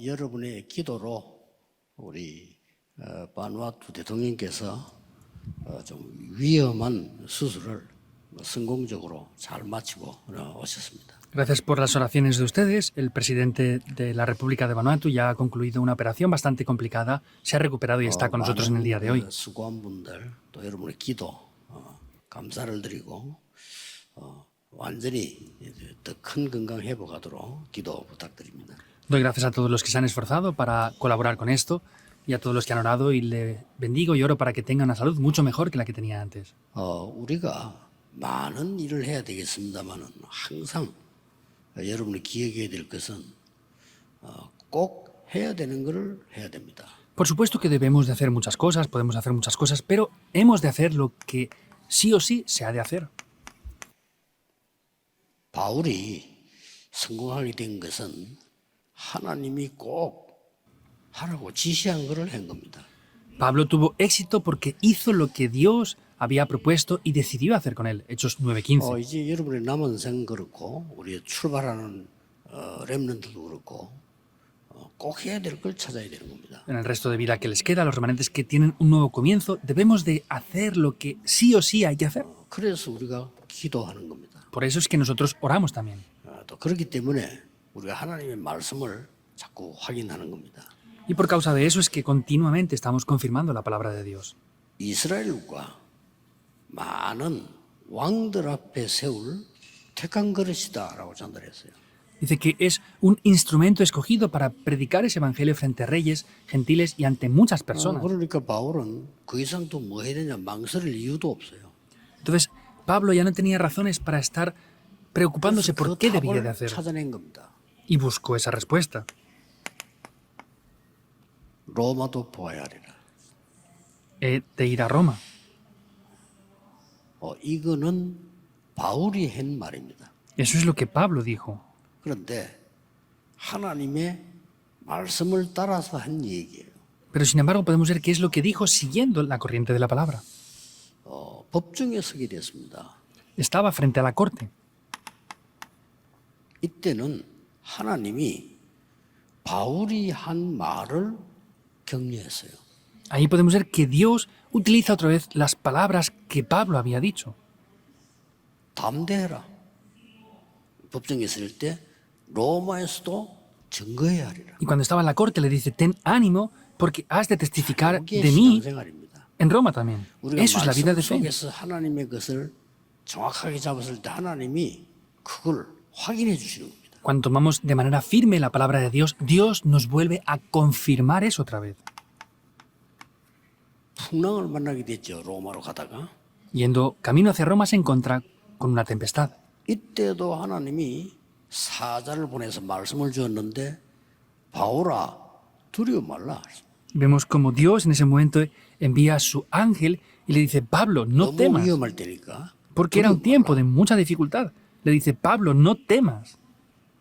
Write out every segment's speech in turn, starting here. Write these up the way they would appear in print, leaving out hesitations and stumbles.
여러분의 기도로 우리 바누아투 대통령께서 좀 위험한 수술을 성공적으로 잘 마치고 오셨습니다. Gracias por las oraciones de ustedes. El presidente de la República de Vanuatu ya ha concluido una operación bastante complicada, se ha recuperado y está con nosotros en el día de hoy. 수고한분들 또 여러분의 기도 감사를 드리고 완전히 더 큰 건강 회복하도록 기도 부탁드립니다. Doy gracias a todos los que se han esforzado para colaborar con esto y a todos los que han orado y le bendigo y oro para que tenga una salud mucho mejor que la que tenía antes. 우리가 많은 일을 해야 되겠습니다만은 항상 여러분이 기억해야 될 것은 꼭 해야 되는 것을 해야 됩니다. Por supuesto que debemos de hacer muchas cosas, podemos hacer muchas cosas, pero hemos de hacer lo que sí o sí se ha de hacer. 바울이 성공하게 된 것은 하나님이 꼭 하라고 지시한 것을 한 겁니다. Pablo tuvo éxito porque hizo lo que Dios había propuesto y decidió hacer con él. Hechos 9:15. 이제 여러분의 남은 생 그렇고 우리 출발하는 렘넌트도 그렇고 꼭 해야 될 걸 찾아야 되는 겁니다. En el resto de vida que les queda, los remanentes que tienen un nuevo comienzo, debemos de hacer lo que sí o sí hay que hacer. 그래서 우리가 기도하는 겁니다. Por eso es que nosotros oramos también. 또 그렇기 때문에 우리가 하나님의 말씀을 자꾸 확인하는 겁니다. Y por causa de eso es que continuamente estamos confirmando la palabra de Dios. 이스라엘과 많은 왕들 앞에 세울 택한 그릇이다라고 전달했어요. Dice que es un instrumento escogido para predicar ese evangelio frente a reyes, gentiles y ante muchas personas. 그러니까 바울은 그 이상 또 뭐 해야 되냐 망설일 이유도 없어요. Entonces, Pablo ya no tenía razones para estar preocupándose por qué debía de hacer. 찾아낸 겁니다. Y buscó esa respuesta. 로마도 보아야 하리라. He de ir a Roma. 이거는 바울이 한 말입니다. Eso es lo que Pablo dijo. 그런데 하나님의 말씀을 따라서 한 얘기예요. Pero sin embargo podemos ver qué es lo que dijo siguiendo la corriente de la palabra. 법정에 서게 됐습니다. Estaba frente a la corte. 이때는 하나님이 바울이 한 말을 격려했어요. Ahí podemos ver que Dios utiliza otra vez las palabras que Pablo había dicho. 담대해라. 법정에 있을 때 로마에서도 증거해야 하리라. Y cuando estaba en la corte le dice, ten ánimo porque has de testificar 이게 de mí 신앙생활입니다. en Roma también. 우리가 Eso es la vida de 말씀 fe. 속에서 하나님의 것을 정확하게 잡았을 때 하나님이 그걸 확인해 주시는 겁니다. Cuando tomamos de manera firme la palabra de Dios, Dios nos vuelve a confirmar eso otra vez. 풍랑을 만나게 됐죠. 로마로 가다가. Yendo camino hacia Roma se encuentra con una tempestad. 이때도 하나님이 사자를 보내서 말씀을 주었는데 바울아 두려워 말라. Vemos como Dios en ese momento envía a su ángel y le dice, Pablo, no 너무 temas. 위험할 때니까. Porque era un tiempo de mucha dificultad. Le dice, Pablo, no temas.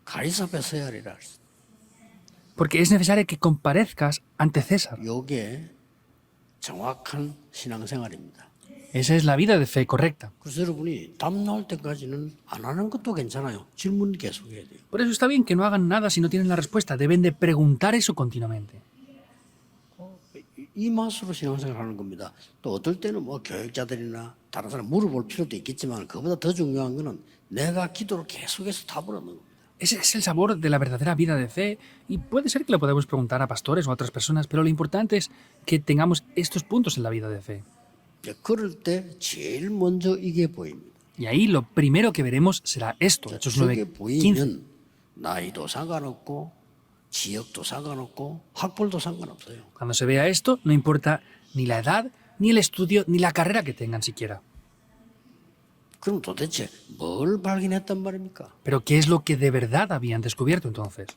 가이사 앞에 서야 하리라. Porque es necesario que comparezcas ante César. 이게 정확한 신앙생활입니다. Esa es la vida de fe correcta. 그래서 여러분이 답 나올 때까지는 안 하는 것도 괜찮아요. 질문 계속 해야 돼요. Por eso está bien que no hagan nada si no tienen la respuesta. Deben de preguntar eso continuamente. 이 맛으로 신앙생활하는 겁니다. 또 어떨 때는 뭐 교육자들이나 다른 사람 물어볼 필요도 있겠지만 그보다 더 중요한 거는 내가 기도로 계속해서 답을 얻는 겁니다. Ese es el sabor de la verdadera vida de fe y puede ser que lo podamos preguntar a pastores o a otras personas, pero lo importante es que tengamos estos puntos en la vida de fe. 그럴 때 제일 먼저 이게 보입니다. Y ahí lo primero que veremos será esto, Hechos 저게 9:15. 보이면 나이도 상관없고 지역도 상관없고 학벌도 상관없어요. Cuando se vea esto, no importa ni la edad, ni el estudio, ni la carrera que tengan siquiera. 그럼 도대체 뭘 발견했단 말입니까? Pero ¿qué es lo que de verdad habían descubierto entonces?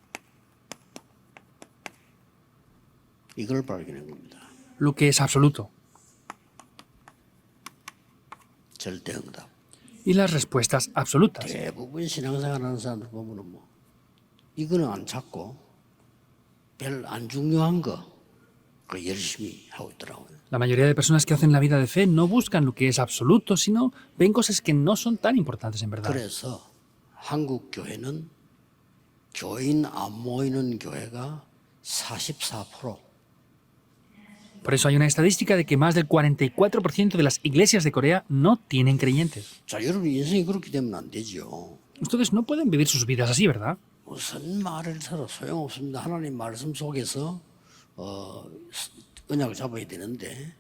이걸 발견한 겁니다. Lo que es absoluto. 절대응답. Y las respuestas absolutas. 대부분 신앙생활하는 사람들 보면은 뭐 이거는 안 찾고 별 안 중요한 거 그 열심히 하고 있더라고요. La mayoría de personas que hacen la vida de fe no buscan lo que es absoluto, sino ven cosas que no son tan importantes en verdad. 그래서 한국 교회는 교인 안 모이는 교회가 44%. Por eso hay una estadística de que más del 44% de las iglesias de Corea no tienen creyentes. 자, 여러분 인생이 그렇게 되면 안 되죠. Ustedes no pueden vivir sus vidas así, ¿verdad? 무슨 말을 들어 소용없습니다. 하나님 말씀 속에서 언약을 잡아야 되는데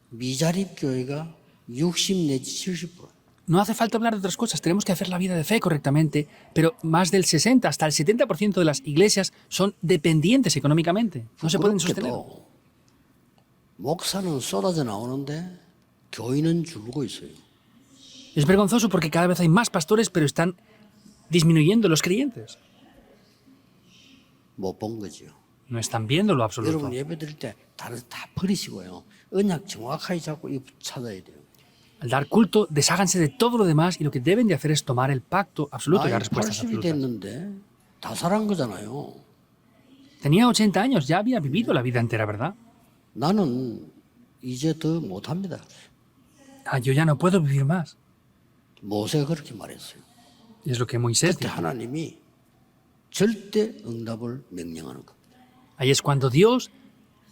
미자립 교회가 60 내지 70%. No hace falta hablar de otras cosas, tenemos que hacer la vida de fe correctamente, pero más del 60 hasta el 70% de las iglesias son dependientes económicamente, no se pueden sostener. 부끄럽게도 목사는 쏟아져 나오는데 교인은 줄고 있어요. Es vergonzoso porque cada vez hay más pastores, pero están disminuyendo los creyentes. 못 본 거죠. No están viendo lo absoluto. 여러분 예배 드릴 때 다른 다 버리시고요. 언약 정확하게 잡고 이거 찾아야 돼요. Al dar culto, desháganse de todo lo demás y lo que deben de hacer es tomar el pacto absoluto y 나이 las respuestas 80이 absolutas. 됐는데 다 살한 거잖아요. Tenía 80 años, ya había vivido la vida entera, ¿verdad? 나는 이제 더 못합니다. Ah, yo ya no puedo vivir más. 모세가 그렇게 말했어요. Y es lo que Moisés 그때 dijo. 하나님이 절대 응답을 명령하는 겁니다. Ahí es cuando Dios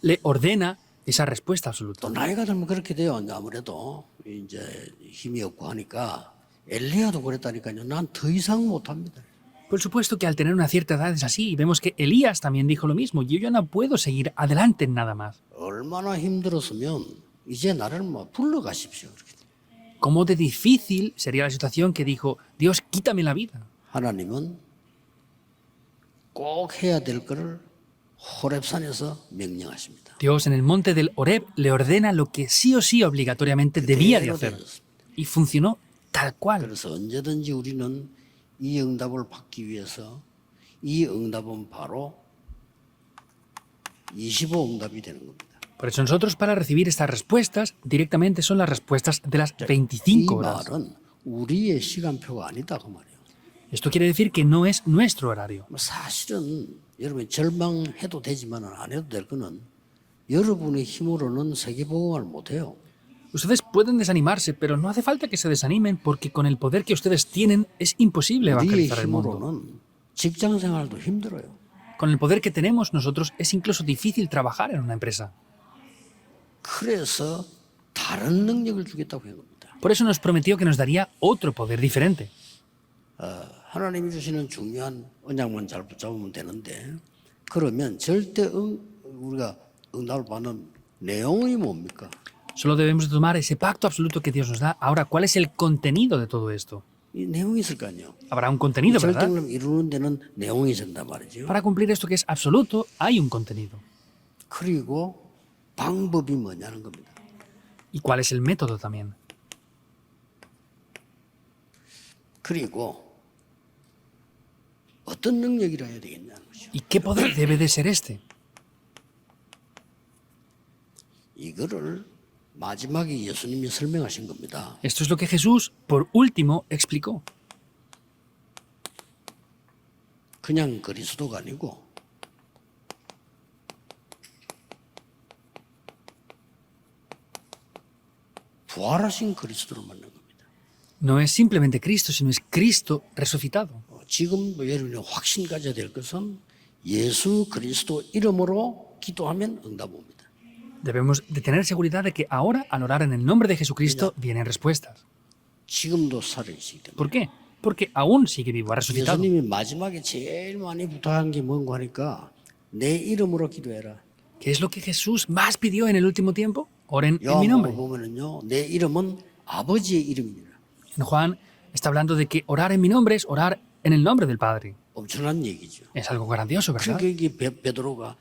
le ordena esa respuesta 또 absoluta. 나이가 들면 그렇게 돼요. 이제 아무래도 이제 힘이 없고 하니까 엘리야도 그랬다니까요. 난 더 이상 못합니다. Por supuesto que al tener una cierta edad es así, y vemos que Elías también dijo lo mismo, yo ya no puedo seguir adelante en nada más. 얼마나 힘들었으면 이제 나를 뭐 불러가십시오. 그렇게. ¿Cómo de difícil sería la situación que dijo, Dios, quítame la vida? 하나님은 꼭 해야 될 거를 호렙산에서 명령하십니다. Dios en el monte del Horeb le ordena lo que sí o sí obligatoriamente debía de hacer. Y funcionó tal cual. 그래서 언제든지 우리는 이 응답을 받기 위해서 이 응답은 바로 25 응답이 되는 겁니다. Por eso nosotros para recibir estas respuestas directamente son las respuestas de las 이 25 horas. 말은 우리의 시간표가 아니다 그 말이에요. Esto quiere decir que no es nuestro horario. 사실은 여러분 절망해도 되지만 안 해도 될 거는 여러분의 힘으로는 세계복음을 못해요. Ustedes pueden desanimarse, pero no hace falta que se desanimen porque con el poder que ustedes tienen es imposible 우리의 evangelizar el mundo. 힘으로는 직장 생활도 힘들어요. Con el poder que tenemos nosotros es incluso difícil trabajar en una empresa. 그래서 다른 능력을 주겠다고 한 겁니다. Por eso nos prometió que nos daría otro poder diferente. 하나님이 주시는 중요한 언약만 잘 붙잡으면 되는데 그러면 절대 우리가 응답을 받는 내용이 뭡니까? Solo debemos de tomar ese pacto absoluto que Dios nos da. Ahora, ¿cuál es el contenido de todo esto? 이 내용이 있을 거 아니에요. Habrá un contenido, ¿verdad? 절대를 이루는 데는 내용이 있단 말이죠. Para cumplir esto que es absoluto, hay un contenido. 그리고 방법이 뭐냐는 겁니다. ¿Y cuál es el método también? 그리고 어떤 능력이라 해야 되겠냐는 거죠. ¿Y qué poder debe de ser este? 이거를 마지막에 예수님이 설명하신 겁니다. Esto es lo que Jesús, por último, explicó. 그냥 그리스도가 아니고 부활하신 그리스도를 만난 겁니다. No es simplemente Cristo, sino es Cristo resucitado. 지금도 여러분이 확신 가져야 될 것은 예수 그리스도 이름으로 기도하면 응답 옵니다. Debemos de tener seguridad de que ahora, al orar en el nombre de Jesucristo, vienen respuestas. 지금도 살아계시기 때문에. ¿Por qué? Porque aún sigue vivo, ha resucitado. 예수님이 마지막에 제일 많이 부탁한 게 뭔가 하니까 내 이름으로 기도해라. ¿Qué es lo que Jesús más pidió en el último tiempo? Oren en mi 요한복음 nombre. 보면은요, 내 이름은 아버지의 이름이니라. En Juan está hablando de que orar en mi nombre es orar en el nombre del Padre. 엄청난 얘기죠. Es algo grandioso, ¿verdad? 그러니까 이게 베드로가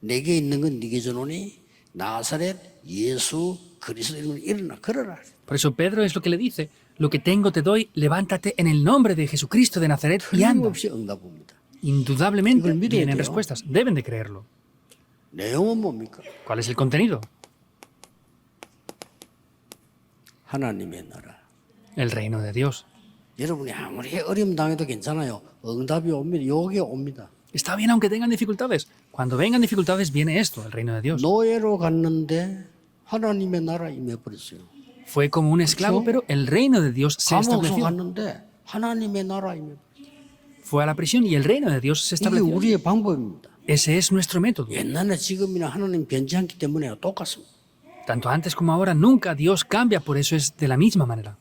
내게 있는 건 네게 주노니 나사렛 예수 그리스도 이름으로 일어나 걸어라. Por eso Pedro es lo que le dice, lo que tengo te doy, levántate en el nombre de Jesucristo de Nazaret y anda. 틀림없이 응답 옵니다. Indudablemente 이걸 믿어야 vienen 돼요. respuestas, deben de creerlo. 내용은 뭡니까? ¿Cuál es el contenido? 하나님의 나라. El reino de Dios. 여러분이 아무리 어려움 당해도 괜찮아요. 응답이 옵니다. 요게 옵니다. Está bien aunque tengan dificultades. Cuando vengan dificultades viene esto, el reino de Dios. 노예로 갔는데 하나님의 나라 임해버렸어요. Fue como un esclavo, pero el reino de Dios se 감옥소 estableció. 갔는데 하나님의 나라 임해버렸어요. fue a la prisión y el reino de Dios se 이게 estableció. 우리의 방법입니다. Ese es nuestro método. 옛날에 지금이나 하나님 변치 않기 때문에 똑같습니다. Tanto antes como ahora, nunca Dios cambia, por eso es de la misma manera.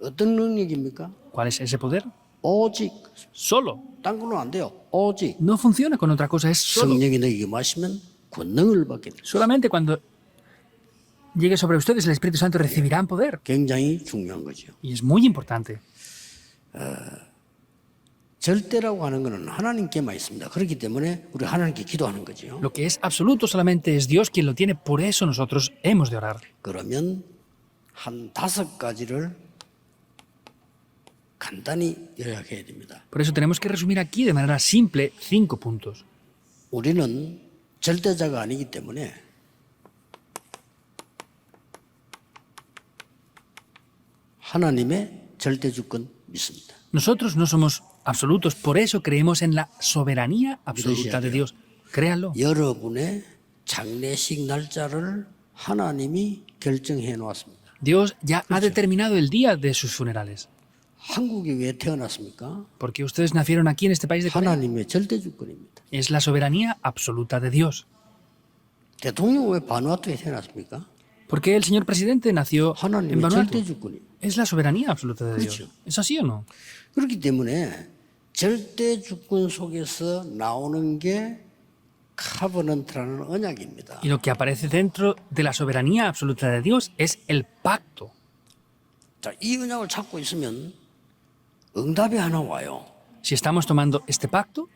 어떤 능력입니까? ¿Cuál es ese poder? 오직 Solo. 딴 거는 안 돼요. 오직 No funciona con otra cosa, es solo. 성령이 너에게 마시면 권능을 받게 됩니다. Solamente cuando llegue sobre ustedes el Espíritu Santo recibirán poder. 굉장히 중요한 거죠. Y es muy importante. 절대라고 하는 것은 하나님께만 있습니다. 그렇기 때문에 우리 하나님께 기도하는 거죠. Lo que es absoluto solamente es Dios quien lo tiene, por eso nosotros hemos de orar. 그러면 한 5가지를 간단히 요약해야 됩니다. Por eso tenemos que resumir aquí de manera simple 5 puntos. 우리는 절대자가 아니기 때문에 하나님의 절대주권 믿습니다. Nosotros no somos absolutos, por eso creemos en la soberanía absoluta de Dios. Créanlo. 여러분의 장례식 날짜를 하나님이 결정해 놓았습니다. Dios ya ha determinado el día de sus funerales. 한국에 왜 태어났습니까? Porque ustedes nacieron aquí en este país de Corea. 하나님의 절대주권입니다. Es la soberanía absoluta de Dios. 대통령 왜 바누아투에 태어났습니까? ¿Por qué el señor presidente nació en 하나님의 Vanuatu? 절대주권입니다. Es la soberanía absoluta de Dios. 그렇죠. ¿Es así o no? 그렇기 때문에 절대주권 속에서 나오는 게 카버넌트라는 언약입니다. Y lo que aparece dentro de la soberanía absoluta de Dios es el pacto. 자, 이 언약을 찾고 있으면 응답이 하나 와요. Si estamos tomando este pacto,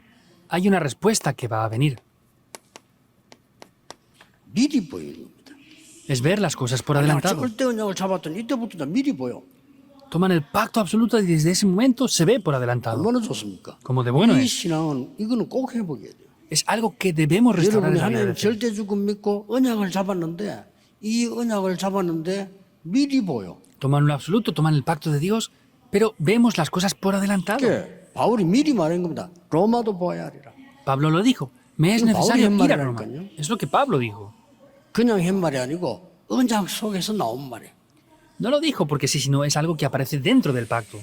hay una respuesta que va a venir. 미리 보이는 겁니다. Es ver las cosas por 내가 adelantado. 절대 언약을 잡았더니 이때부터 다 미리 보여. Toman el pacto absoluto y desde ese momento se ve por adelantado. 얼마나 좋습니까? Como de bueno 이 es. 신앙은 이거는 꼭 해보게 돼요. Es algo que debemos restaurar 여러분이 en la vida 하나님 de fe. 절대주권 믿고 언약을 잡았는데 이 언약을 잡았는데 미리 보여. Toman lo absoluto, toman el pacto de Dios, pero vemos las cosas por adelantado. 그게 바울이 미리 말한 겁니다. 로마도 보아야 하리라. Pablo lo dijo. Me es 이건 necesario 바울이 한 ir a Roma. 말이라니까요. Es lo que Pablo dijo. 그냥 한 말이 아니고 언약 속에서 나온 말이에요. No lo dijo porque sí, sino es algo que aparece dentro del pacto.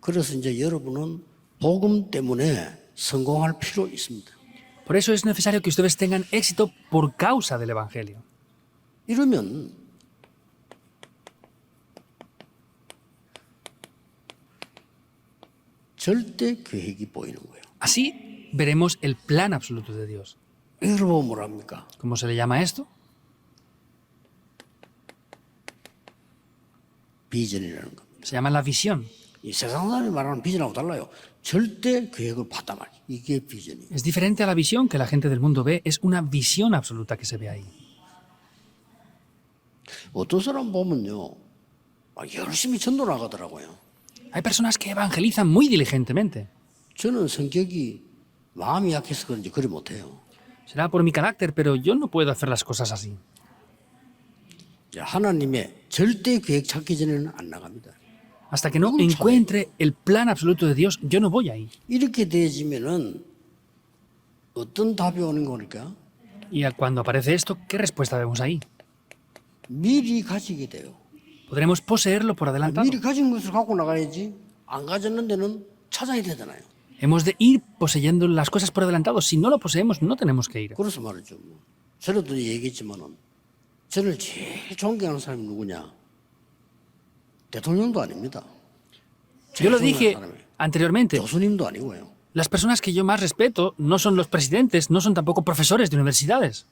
그래서 이제 여러분은 복음 때문에 성공할 필요 있습니다. Por eso es necesario que ustedes tengan éxito por causa del Evangelio. 이러면 절대 계획이 보이는 거예요. Así veremos el plan absoluto de Dios. 여러분 뭐랍니까? ¿Cómo se le llama a esto? 비전이라는 겁니다. Se llama la visión. 이 세상 사람이 말하는 비전하고 달라요. 절대 계획을 봤단 말이에요. 이게 비전이에요. Es diferente a la visión que la gente del mundo ve, es una visión absoluta que se ve ahí. 어떤 사람 보면요, 열심히 전도 나가더라고요. Hay personas que evangelizan muy diligentemente. 저는 성격이 마음이 약해서 그런지 그리 못해요. Será por mi carácter, pero yo no puedo hacer las cosas así. 하나님의 절대 계획 찾기 전에는 안 나갑니다. Hasta que no encuentre el plan absoluto de Dios, yo no voy ahí. 이렇게 되어지면은 어떤 답이 오는 거니까 Y cuando aparece esto, ¿qué respuesta vemos ahí? 미리 가지게 돼요. Podremos poseerlo por adelantado. 미리 가진 것을 갖고 나가야지 안 가졌는 데는 찾아야 되잖아요. Hemos de ir poseyendo las cosas por adelantado. Si no lo poseemos, no tenemos que ir. 그래서 말이죠. 저도 얘기했지만은 저를 제일 존경하는 사람이 누구냐? 대통령도 아닙니다. Yo lo 제일 dije 존경하는 사람이 anteriormente. 교수님도 아니고요. Las personas que yo más respeto no son los presidentes, no son tampoco profesores de universidades.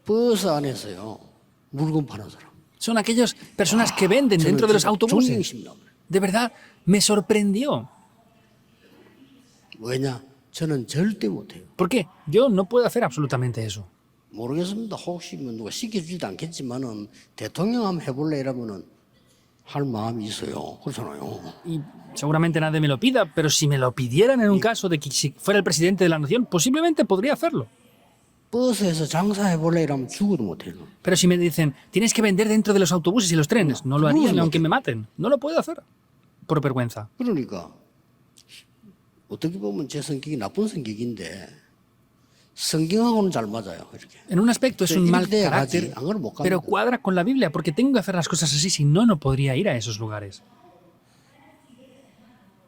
버스 안에서요 물건 파는 사람. Son aquellas personas que venden dentro de los autobuses. 존경심이 나요. De verdad, me sorprendió. 왜냐? 저는 절대 못해요. ¿Por qué? Yo no puedo hacer absolutamente eso. 모르겠습니다. 혹시 뭐 누가 시켜주지도 않겠지만은 대통령 한번 해볼래 이러면은 할 마음이 있어요. 그렇잖아요. Y seguramente nadie me lo pida, pero si me lo pidieran en un caso de que si fuera el presidente de la nación, posiblemente podría hacerlo. 버스에서 장사해볼래 이러면 죽어도 못해요. Pero si me dicen, tienes que vender dentro de los autobuses y los trenes, no lo haría ni aunque me maten. No lo puedo hacer. Por vergüenza. 그러니까 어떻게 보면 제 성격이 나쁜 성격인데 성경하고는 잘 맞아요. 이렇게. En un aspecto es un mal 이렇게 carácter, 가지. 안 그러면 못 pero 갑니다. cuadra con la Biblia, porque tengo que hacer las cosas así, si no, no podría ir a esos lugares.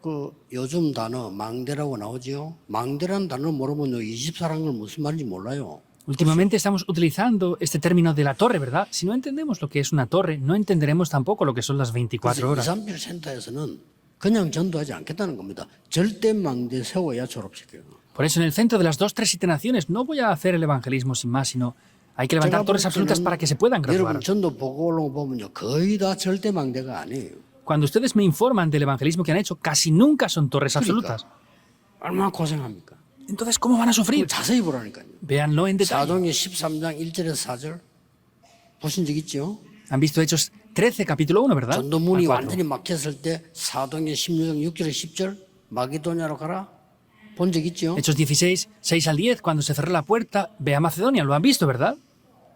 그 요즘 단어 망대라고 나오지요. 망대라는 단어 모르면 24라는 걸 무슨 말인지 몰라요. Últimamente estamos utilizando este término de la torre, ¿verdad? Si no entendemos lo que es una torre, no entenderemos tampoco lo que son las 24 그래서 horas. 237 센터에서는 그냥 전도하지 않겠다는 겁니다. 절대 망대 세워야 졸업시켜요. Por eso en el centro de las 237 naciones no voy a hacer el evangelismo sin más, sino hay que levantar 제가 볼 torres absolutas 때는 para que se puedan graduar. 여러분 전도 보고 올라온 거 보면요. 거의 다 절대 망대가 아니에요. Cuando ustedes me informan del evangelismo que han hecho, casi nunca son torres absolutas. 얼마나 고생합니까? Entonces, ¿cómo van a sufrir? 자세히 보라니까요. Véanlo en detalle. 사도행전 13장 1절에서 4절 보신 적 있죠? Han visto Hechos 13, capítulo 1, ¿verdad? 전도문이 Al 4. 완전히 막혔을 때 사도행전 16장 6절에서 10절 마게도냐로 가라 본 적 있죠? Hechos 16, 6 al 10, cuando se cerró la puerta, ve a Macedonia, lo han visto, ¿verdad?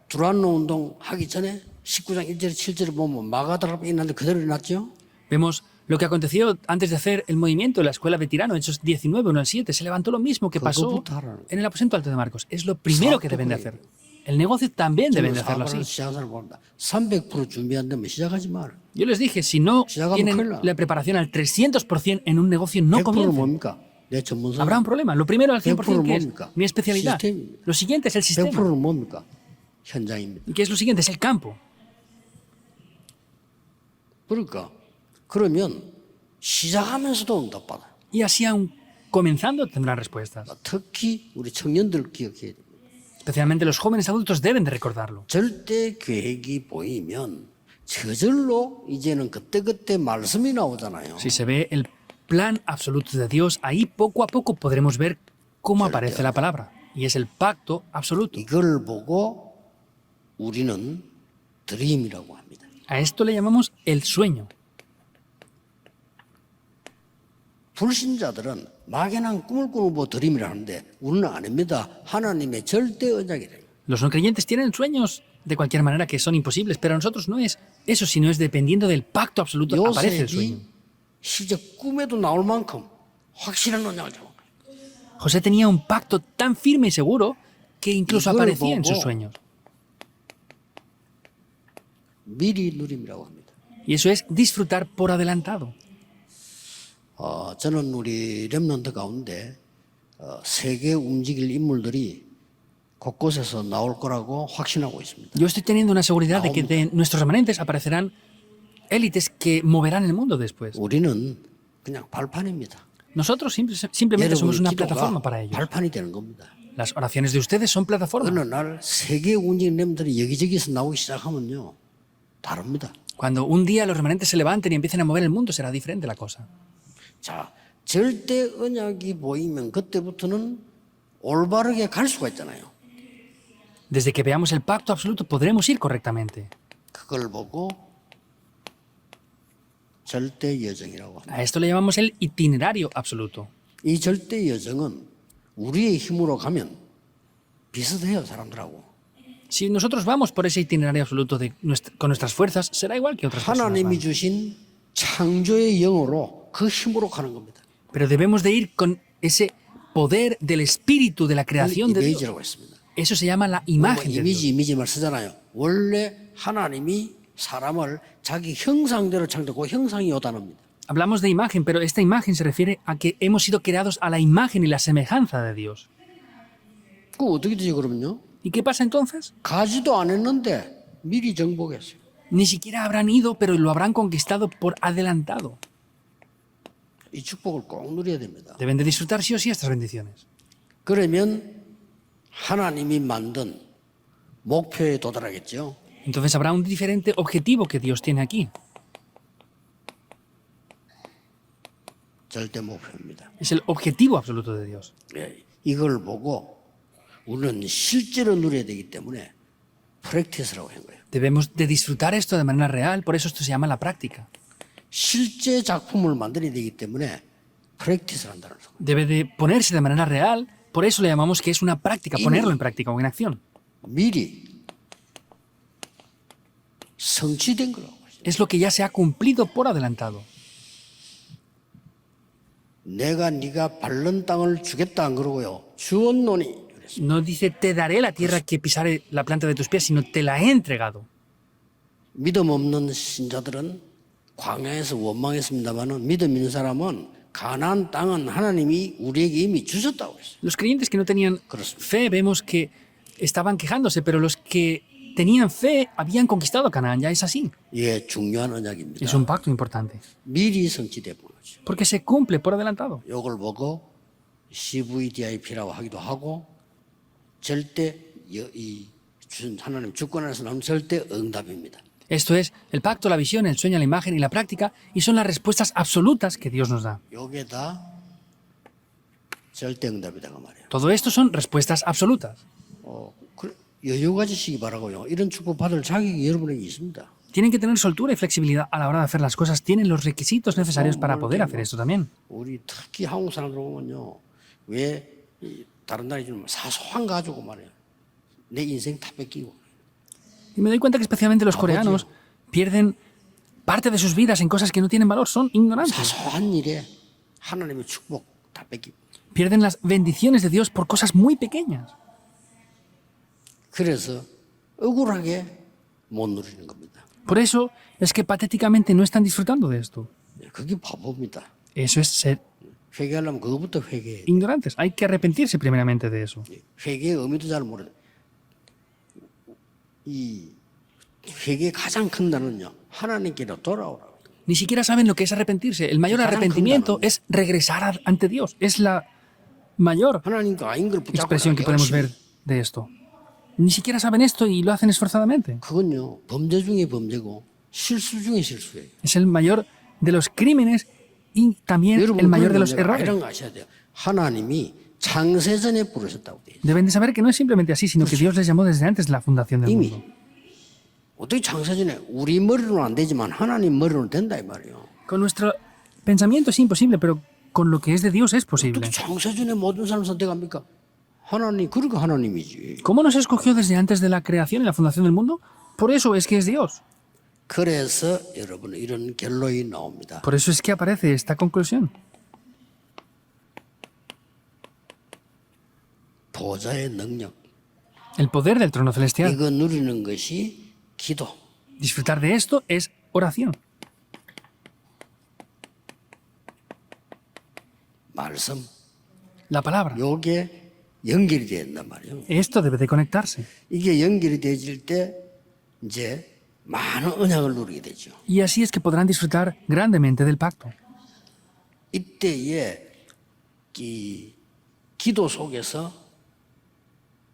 두란노 운동 하기 전에 19장 1절에 7절에 보면 마가다라가 있는데 그대로 일어났죠? Vemos lo que aconteció antes de hacer el movimiento de la escuela de Tirano, Hechos 19, 1 al 7. Se levantó lo mismo que pasó en el aposento alto de Marcos. Es lo primero que deben de hacer. El negocio también deben de hacerlo así. 시작을 본다. 300% 준비 안 되면 시작하지 말. Yo les dije, si no tienen la preparación al 300% en un negocio, no 100%는 comiencen. 뭡니까? 내 전문성. Habrá un problema. Lo primero al 100% 100%는 que es 뭡니까? mi especialidad. 시스템입니다. Lo siguiente es el sistema. 100%는 뭡니까? 현장입니다. ¿Y qué es lo siguiente? Es el campo. 그러니까 그러면 시작하면서도 응답받아요. Y así aún comenzando tendrán respuestas. 특히 우리 청년들 기억해야 됩니다. Especialmente los jóvenes adultos deben de recordarlo. 절대 계획이 보이면 저절로 이제는 그때그때 말씀이 나오잖아요. Si se ve el plan absoluto de Dios, ahí poco a poco podremos ver cómo aparece la palabra. Y es el pacto absoluto. 이걸 보고 우리는 드림이라고 합니다. A esto le llamamos el sueño. 불신자들은 막연한 꿈을 꾸는 뭐 드림이라 하는데 우리는 아닙니다. 하나님의 절대 언약이래요. Los no creyentes tienen sueños de cualquier manera que son imposibles, pero a nosotros no es eso, sino es dependiendo del pacto absoluto aparece el sueño. 요셉이 실제 꿈에도 나올 만큼 확실한 언약을 잡은 거예요. José tenía un pacto tan firme y seguro que incluso 이걸 aparecía en 보고 sus sueños. 미리 누림이라고 합니다. Y eso es disfrutar por adelantado. 저는 우리 렘넌트 가운데 세계 움직일 인물들이 곳곳에서 나올 거라고 확신하고 있습니다. Yo estoy teniendo una seguridad de que de nuestros remanentes aparecerán élites que moverán el mundo después. 우리는 그냥 발판입니다. Nosotros simplemente somos 여러분의 una 기도가 plataforma para ellos. 발판이 되는 겁니다. Las oraciones de ustedes son plataformas. 어느 날 세계 움직이는 렘들이 여기저기서 나오기 시작하면요. 다릅니다. Cuando un día los remanentes se levanten y empiecen a mover el mundo, será diferente la cosa. 자, 절대 언약이 보이면 그때부터는 올바르게 갈 수가 있잖아요. Desde que veamos el pacto absoluto podremos ir correctamente. 그걸 보고 절대 여정이라고 합니다. A esto le llamamos el itinerario absoluto. 이 절대 여정은 우리의 힘으로 가면 비슷해요, 사람들하고. Si nosotros vamos por ese itinerario absoluto con nuestras fuerzas, será igual que otras personas. 하나님이 van. 주신 창조의 영으로 그 힘으로 가는 겁니다. Pero debemos de ir con ese poder del espíritu de la creación de Dios. 이미지라고 했습니다. Eso se llama la imagen de Dios. 이미지만 쓰잖아요. 원래 하나님이 사람을 자기 형상대로 창조하고 형상이 요단합니다. Hablamos de imagen, pero esta imagen se refiere a que hemos sido creados a la imagen y la semejanza de Dios. 그 어떻게 되죠 그러면요? ¿Y qué pasa entonces? 가지도 안 했는데 미리 정복했어요. Ni siquiera habrán ido, pero lo habrán conquistado por adelantado. 이 축복을 꼭 누려야 됩니다. Deben de disfrutar sí o sí estas bendiciones. 그러면 하나님이 만든 목표에 도달하겠죠. Entonces habrá un diferente objetivo que Dios tiene aquí. 절대 목표입니다. Es el objetivo absoluto de Dios. 예, 이걸 보고 우리는 실제로 누려야 되기 때문에 프랙티스라고 한 거예요. Debemos de disfrutar esto de manera real, por eso esto se llama la práctica. 실제 작품을 만들어야 되기 때문에 프랙티스를 한다는 거예요. Debe de ponerse de manera real, por eso le llamamos que es una práctica, ponerlo en práctica o en acción. 미리 성취된 거라고. Es lo que ya se ha cumplido por adelantado. 내가 네가 밟는 땅을 주겠다 안 그러고요. 주었노니. No dice te daré la tierra que pisare la planta de tus pies, sino te la he entregado. 믿음 없는 신자들은 광야에서 원망했습니다만은 믿음 있는 사람은 가나안 땅은 하나님이 우리에게 이미 주셨다고 했어요. Los creyentes que no tenían fe vemos que estaban quejándose, pero los que tenían fe habían conquistado Canaán. Ya es así. 예, 중요한 언약입니다. Es un pacto importante. 미리 성취돼 보는 거죠. Porque se cumple por adelantado. 이걸 보고 CVDIP라고 하기도 하고 절대 하나님 주권 안에서 나오는 절대 응답입니다. Esto es el pacto, la visión, el sueño, la imagen y la práctica, y son las respuestas absolutas que Dios nos da. 요게 다 절대 응답이다 그 말이에요. Todo esto son respuestas absolutas. 여유 가지시기 바라고요. 이런 축복 받을 자격이 여러분에게 있습니다. Tienen que tener soltura y flexibilidad a la hora de hacer las cosas. Tienen los requisitos necesarios para poder hacer esto también. 우리 특히 한국 사람들 보면요, 왜 다른 나라에 좀 사소한 거 가지고 말이에요. 내 인생 다 뺏기고. Y me doy cuenta que especialmente los coreanos pierden parte de sus vidas en cosas que no tienen valor. Son ignorantes. 사소한 일에 하나님의 축복 다 뺏기고. Pierden las bendiciones de Dios por cosas muy pequeñas. 그래서 억울하게 못 누리는 겁니다. Por eso es que patéticamente no están disfrutando de esto. 그게 바보입니다. Eso es ser 회개하려면 그거부터 회개해야 돼. ignorantes. Hay que arrepentirse primeramente de eso. 회개의 의미도 잘 모르. 이 회개의 가장 큰 단어는요, 하나님께로 돌아오라고. Ni siquiera saben lo que es arrepentirse. El mayor arrepentimiento es regresar ante Dios. Es la mayor 하나님과 아닌 걸 붙잡고 expresión que podemos ver de esto. Ni siquiera saben esto y lo hacen esforzadamente. 그건요, 범죄 중에 범죄고 실수 중에 실수예요. Es el mayor de los crímenes y también el mayor de los errores. 이런 거 아셔야 돼요. 하나님이 창세전에 부르셨다고 돼요. Deben de saber que no es simplemente así, sino que Dios les llamó desde antes de la fundación del 이미 mundo. 어떻게 창세전에 우리 머리로는 안 되지만 하나님 머리로는 된다 이 말이에요. Con nuestro pensamiento es imposible, pero con lo que es de Dios es posible. 어떻게 창세전에 모든 사람 선택합니까? 하나님, 그러니까 하나님이지. ¿Cómo nos escogió desde antes de la creación y la fundación del mundo? Por eso es que es Dios. 그래서 여러분 이런 결론이 나옵니다. Por eso es que aparece esta conclusión. 보좌의 능력. El poder del trono celestial. 이거 누리는 것이 기도. Disfrutar de esto es oración. 말씀. La palabra. 요게 연결이 된단 말이에요. Esto debe de conectarse. 이게 연결이 되질 때 이제 많은 언약을 누리게 되죠. Y así es que podrán disfrutar grandemente del pacto. 이때에 이 기도 속에서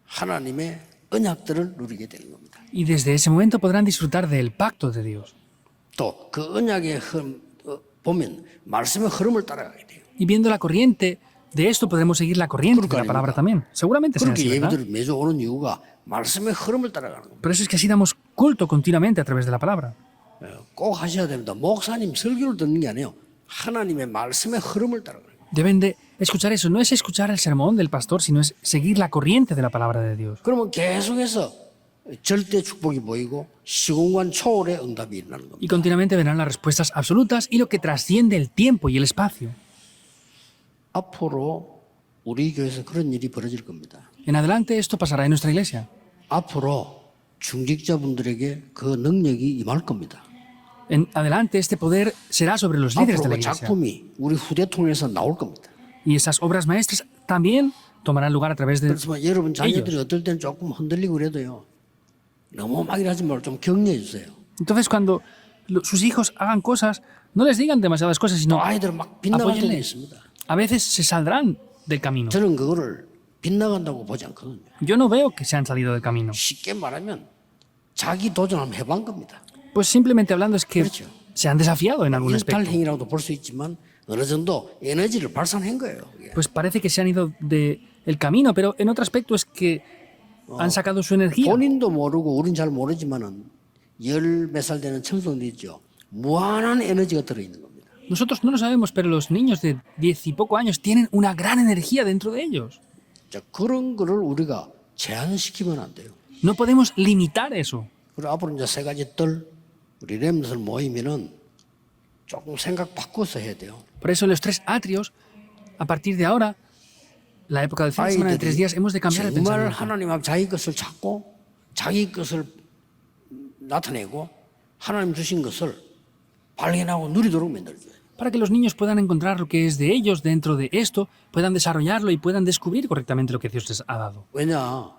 하나님의 언약들을 누리게 되는 겁니다. Y desde ese momento podrán disfrutar del pacto de Dios. 또 그 언약의 흐름 보면 말씀의 흐름을 따라가게 돼요. Y viendo la corriente de esto podremos seguir la corriente de la palabra también. Seguramente será así, 그렇게 ¿verdad? 예배들을 매주 오는 이유가 말씀의 흐름을 따라가는 겁니다. Por eso es que así damos culto continuamente a través de la palabra. 꼭 하셔야 됩니다. 목사님 설교를 듣는 게 아니에요. 하나님의 말씀의 흐름을 따라가는 거예요. Deben de escuchar eso. No es escuchar el sermón del pastor, sino es seguir la corriente de la palabra de Dios. 그러면 계속해서 절대 축복이 보이고 시공간 초월의 응답이 일어나는 겁니다. Y continuamente verán las respuestas absolutas y lo que trasciende el tiempo y el espacio. 앞으로 우리 교회에서 그런 일이 벌어질 겁니다. En adelante esto pasará en nuestra iglesia. 앞으로 중직자분들에게 그 능력이 임할 겁니다. En adelante este poder será sobre los líderes de 앞으로 la 그 iglesia. 작품이 우리 후대통에서 나올 겁니다. Y esas obras maestras también tomarán lugar a través de 그렇지만 여러분 자녀들이 어떨 땐 조금 흔들리고 그래도요. 너무 막 일하지 말고 좀 격려해 주세요. Entonces, cuando sus hijos hagan cosas, no les digan demasiadas cosas, sino 아이들은 막 빗나갈 때도 apóyenles. 있습니다. A veces se saldrán del camino. 저는 그거를 빗나간다고 보지 않거든요. Yo no veo que se han salido del camino. 쉽게 말하면 자기 도전 한번 해본 겁니다. Pues simplemente hablando es que 그렇죠. se han desafiado en algún aspecto. 일탈행위라고도 볼 수 있지만 어느 정도 에너지를 발산한 거예요. 그게. Pues parece que se han ido del camino, pero en otro aspecto es que han sacado su energía. 본인도 모르고 우린 잘 모르지만은 열 몇 살 되는 청소년들 있죠. 무한한 에너지가 들어있는 겁니다. Nosotros no lo sabemos, pero los niños de 10 y poco años tienen una gran energía dentro de ellos. 자, 그런 거를 우리가 제한시키면 안 돼요. No podemos limitar eso. 그리고 앞으로 이제 세 가지 뜰 우리 렘들 모이면은 조금 생각 바꿔서 해야 돼요. Por eso en los 3 atrios, a partir de ahora, la época del fin de semana de 3 días, hemos de cambiar el 정말 pensamiento. 하나님 앞 자기 것을 찾고 자기 것을 나타내고 하나님 주신 것을 발견하고 누리도록 만들어줘요. para que los niños puedan encontrar lo que es de ellos dentro de esto, puedan desarrollarlo y puedan descubrir correctamente lo que Dios les ha dado. 왜냐?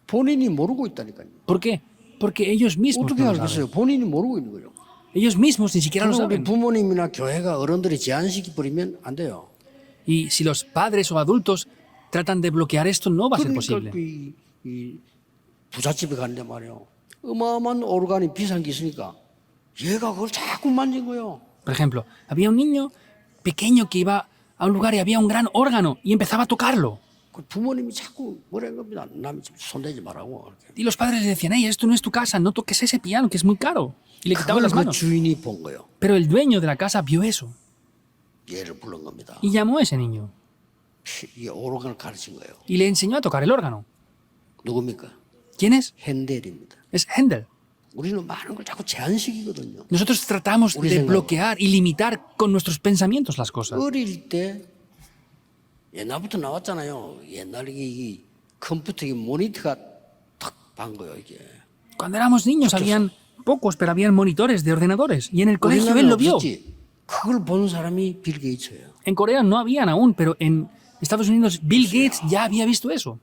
본인이 모르고 있다니까요. ¿Por qué? Porque ellos mismos 어떻게 no lo 알겠어요? saben. 본인이 모르고 있는 거죠. Ellos mismos ni siquiera lo 그걸 우리 saben. 부모님이나 교회가 어른들이 제한시켜 버리면 안 돼요. Y si los padres o adultos tratan de bloquear esto, no va a ser 그러니까 posible. 이 부잣집에 가는데 말이에요. 어마어마한 오르간이 비싼 게 있으니까 얘가 그걸 자꾸 만진 거예요. Por ejemplo, había un niño pequeño que iba a un lugar y había un gran órgano y empezaba a tocarlo. 그 부모님이 자꾸 뭐라는 겁니다. 남의 집 손대지 말라고. 이렇게. Y los padres le decían, hey, esto no es tu casa, no toques ese piano que es muy caro. Y le quitaban 그걸 las 그 manos. 주인이 본 거예요. Pero el dueño de la casa vio eso 얘를 부른 겁니다. y llamó a ese niño 이 오르간을 가르친 거예요. y le enseñó a tocar el órgano. 누굽니까? ¿Quién es? 핸델입니다. Es Händel. 우리는 많은 걸 자꾸 제한시키거든요. Nosotros tratamos Uri de 생각. bloquear y limitar con nuestros pensamientos las cosas. 어릴 때 옛날부터 나왔잖아요. 옛날에 이 컴퓨터 이 모니터가 탁 반 거예요 이게. Cuando éramos niños habían pocos, pero habían monitores de ordenadores. Y en el colegio él 우리나라는 lo vio. 없었지. 그걸 본 사람이 빌 게이츠예요. En Corea no habían aún, pero en Estados Unidos Bill Gates ya había visto eso.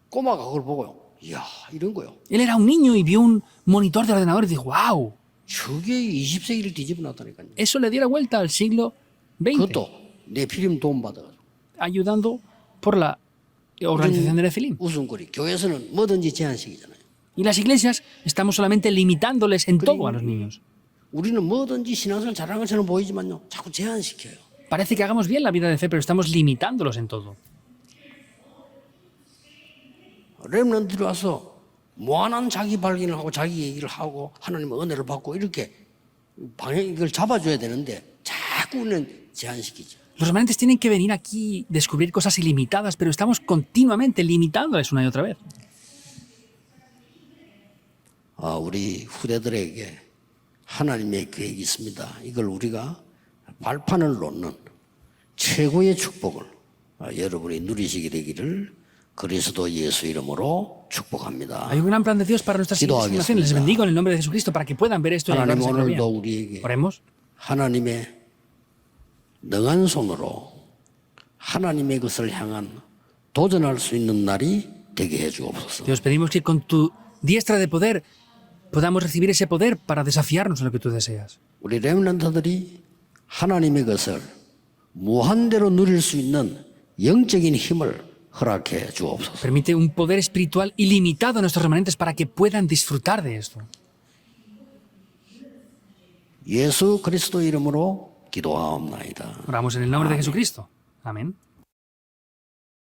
꼬마가 그걸 보고요. 이야 이런 거요. Él era un niño y vio un monitor de ordenador y dijo, wow, 저게 20세기를 뒤집어 놨다니까요. eso le diera vuelta al siglo XX, 그것도 네피림 도움 받아가지고. ayudando por la organización de Nephilim. 웃음거리. 교회에서는 뭐든지 제한시키잖아요. Y las iglesias estamos solamente limitándoles en todo a los niños. 우리는 뭐든지 신앙생활 잘하는 것처럼 보이지만요. 자꾸 제한시켜요. Parece que hagamos bien la vida de fe, pero estamos limitándolos en todo. 렘넌트들이 와서 무한한 자기 발견을 하고 자기 얘기를 하고 하나님의 은혜를 받고 이렇게 방향 이걸 잡아줘야 되는데 자꾸 우리는 제한시키죠. Los remanentes tienen que venir aquí, descubrir cosas ilimitadas, pero estamos continuamente limitándoles una y otra vez. 우리 후대들에게 하나님의 계획이 있습니다. 이걸 우리가 발판을 놓는 최고의 축복을 여러분이 누리시게 되기를 그리스도 예수 이름으로 축복합니다. Hay un gran plan de Dios para nuestras Gido하겠습니다. naciones. Les bendigo en el nombre de Jesucristo para que puedan ver esto y 하나님 ayudarnos a 오늘도 bien. 우리에게 Oremos. 하나님의 능한 손으로 하나님의 것을 향한 도전할 수 있는 날이 되게 해 주옵소서. Dios, pedimos que con tu diestra de poder podamos recibir ese poder para desafiarnos en lo que tú deseas. 우리 렘넌트들이 하나님의 것을 무한대로 누릴 수 있는 영적인 힘을 허락해 주옵소서. Permite un poder espiritual ilimitado a nuestros remanentes para que puedan disfrutar de esto. 예수 그리스도 이름으로 기도하옵나이다. Oramos en el nombre de Jesucristo. Amén.